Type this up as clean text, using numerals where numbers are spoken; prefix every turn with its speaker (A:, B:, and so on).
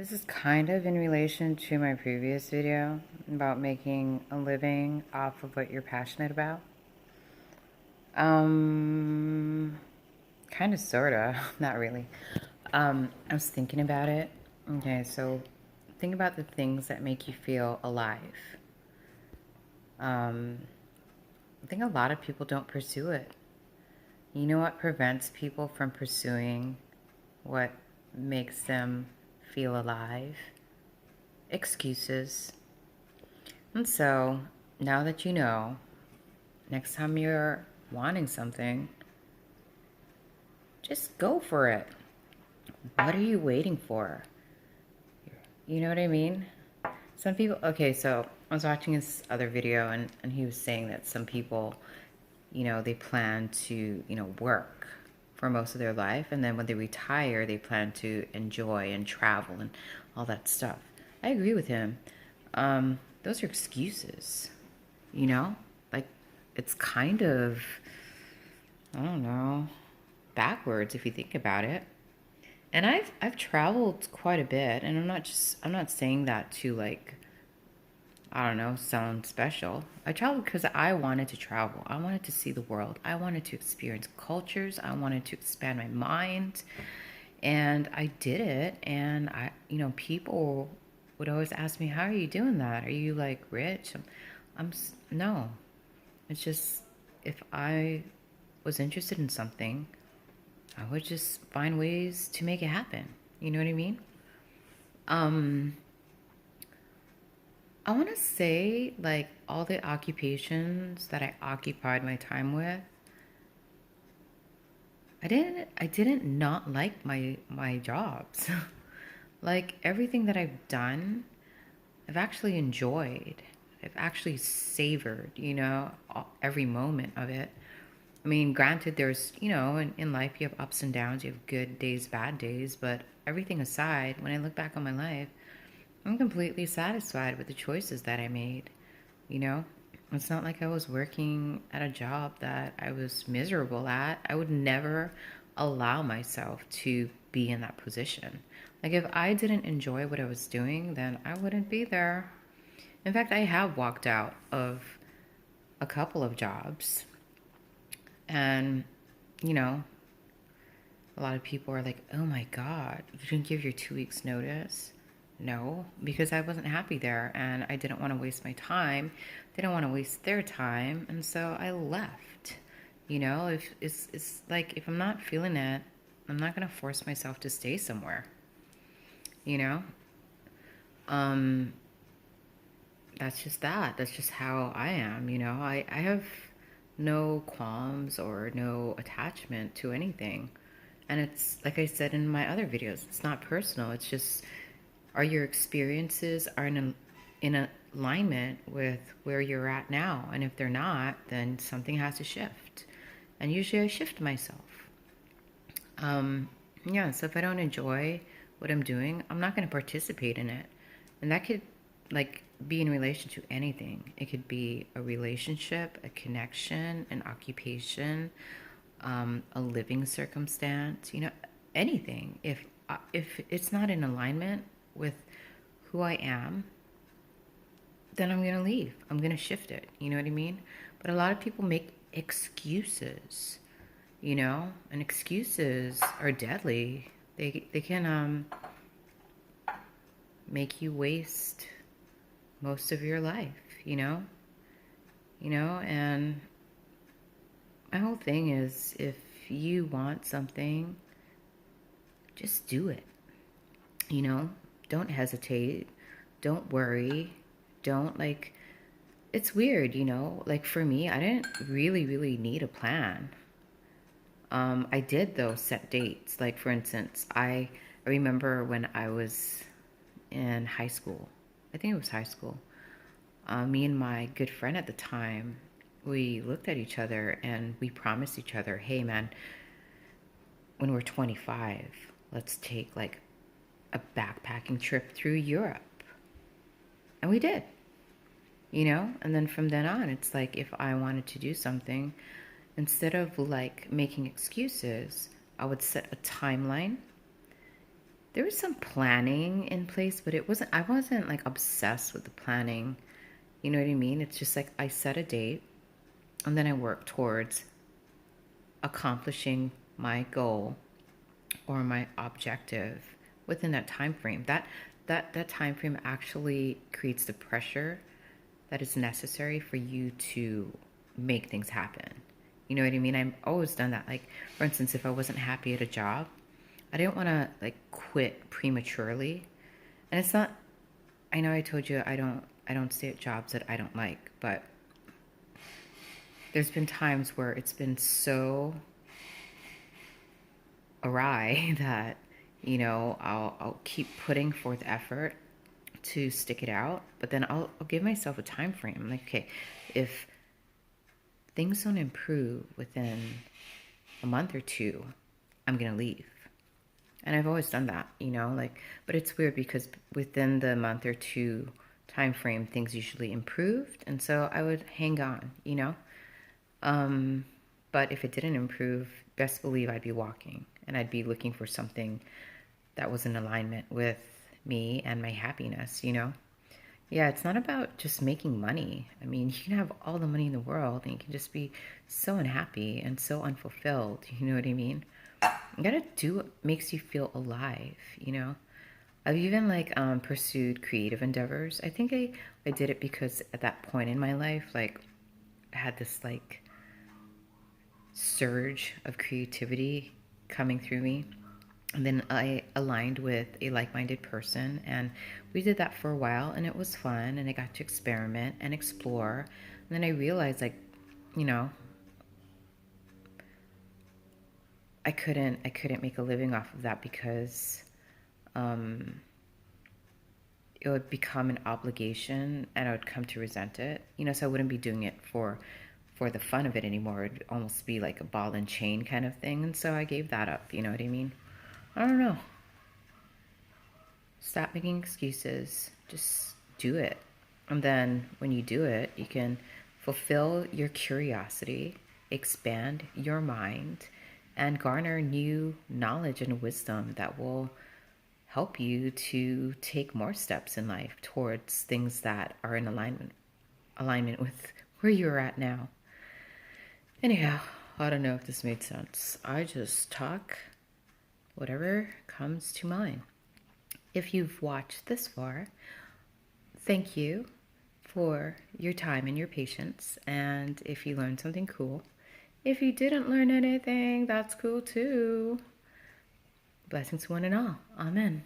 A: This is kind of in relation to my previous video about making a living off of what you're passionate about. Kind of, sorta, not really. I was thinking about it. Okay, so think about the things that make you feel alive. I think a lot of people don't pursue it. You know what prevents people from pursuing what makes them feel alive? Excuses. And so, now that you know, next time you're wanting something, just go for it. What are you waiting for? You know what I mean? Some people, okay, so I was watching this other video and he was saying that some people, they plan to, work for most of their life. And then when they retire, they plan to enjoy and travel and all that stuff. I agree with him. Those are excuses, you know? Like, it's kind of, I don't know, backwards if you think about it. And I've traveled quite a bit, and I'm not saying that to, like, I don't know, sound special. I traveled because I wanted to travel. I wanted to see the world. I wanted to experience cultures. I wanted to expand my mind. And I did it. And people would always ask me, "How are you doing that? Are you like rich?" No. It's just, if I was interested in something, I would just find ways to make it happen. You know what I mean? I want to say, like, all the occupations that I occupied my time with, I didn't not like my jobs. Like, everything that I've done, I've actually enjoyed. I've actually savored, every moment of it. I mean, granted, there's, in life you have ups and downs, you have good days, bad days, but everything aside, when I look back on my life, I'm completely satisfied with the choices that I made. It's not like I was working at a job that I was miserable at. I would never allow myself to be in that position. Like, if I didn't enjoy what I was doing, then I wouldn't be there. In fact, I have walked out of a couple of jobs. And, a lot of people are like, "Oh my God, you didn't give your 2 weeks notice?" No, because I wasn't happy there and I didn't want to waste my time. They don't want to waste their time. And so I left. If it's like, if I'm not feeling it, I'm not going to force myself to stay somewhere. You know? Um, that's just that. That's just how I am. I have no qualms or no attachment to anything. And it's like I said in my other videos, it's not personal. It's just, are your experiences are in alignment with where you're at now? And if they're not, then something has to shift. And usually I shift myself. Yeah, so if I don't enjoy what I'm doing, I'm not going to participate in it. And that could, like, be in relation to anything. It could be a relationship, a connection, an occupation, a living circumstance, anything. If it's not in alignment with who I am, then I'm going to leave. I'm going to shift it. You know what I mean? But a lot of people make excuses, and excuses are deadly. They can make you waste most of your life, and my whole thing is, if you want something, just do it. Don't hesitate. Don't worry. Don't, like, it's weird, like, for me, I didn't really need a plan. I did, though, set dates. Like, for instance, I remember when I was in high school. I think it was high school. Me and my good friend at the time, we looked at each other and we promised each other, "Hey, man, when we're 25, let's take, like, a backpacking trip through Europe." And we did, and then from then on, it's like, if I wanted to do something, instead of, like, making excuses, I would set a timeline there was some planning in place, but I wasn't like obsessed with the planning. You know what I mean? It's just like I set a date and then I work towards accomplishing my goal or my objective within that time frame. That time frame actually creates the pressure that is necessary for you to make things happen. You know what I mean? I've always done that. Like, for instance, if I wasn't happy at a job, I didn't want to like quit prematurely. And it's not, I know I told you I don't stay at jobs that I don't like, but there's been times where it's been so awry that, I'll keep putting forth effort to stick it out, but then I'll give myself a time frame. I'm like, okay, if things don't improve within a month or two, I'm gonna leave. And I've always done that, like, but it's weird because within the month or two time frame, things usually improved, and so I would hang on. Um, but if it didn't improve, best believe I'd be walking and I'd be looking for something that was in alignment with me and my happiness. Yeah, it's not about just making money. I mean, you can have all the money in the world and you can just be so unhappy and so unfulfilled. You know what I mean? You gotta do what makes you feel alive. I've even like pursued creative endeavors. I think I did it because at that point in my life, like I had this like surge of creativity coming through me. And then I aligned with a like-minded person, and we did that for a while, and it was fun, and I got to experiment and explore. And then I realized, like, you know, I couldn't make a living off of that because um, it would become an obligation, and I would come to resent it. So I wouldn't be doing it for the fun of it anymore. It'd almost be like a ball and chain kind of thing, and so I gave that up. You know what I mean? I don't know. Stop making excuses. Just do it. And then when you do it, you can fulfill your curiosity, expand your mind, and garner new knowledge and wisdom that will help you to take more steps in life towards things that are in alignment with where you're at now. Anyhow, I don't know if this made sense. I just talk whatever comes to mind. If you've watched this far, thank you for your time and your patience. And if you learned something cool, if you didn't learn anything, that's cool too. Blessings to one and all. Amen.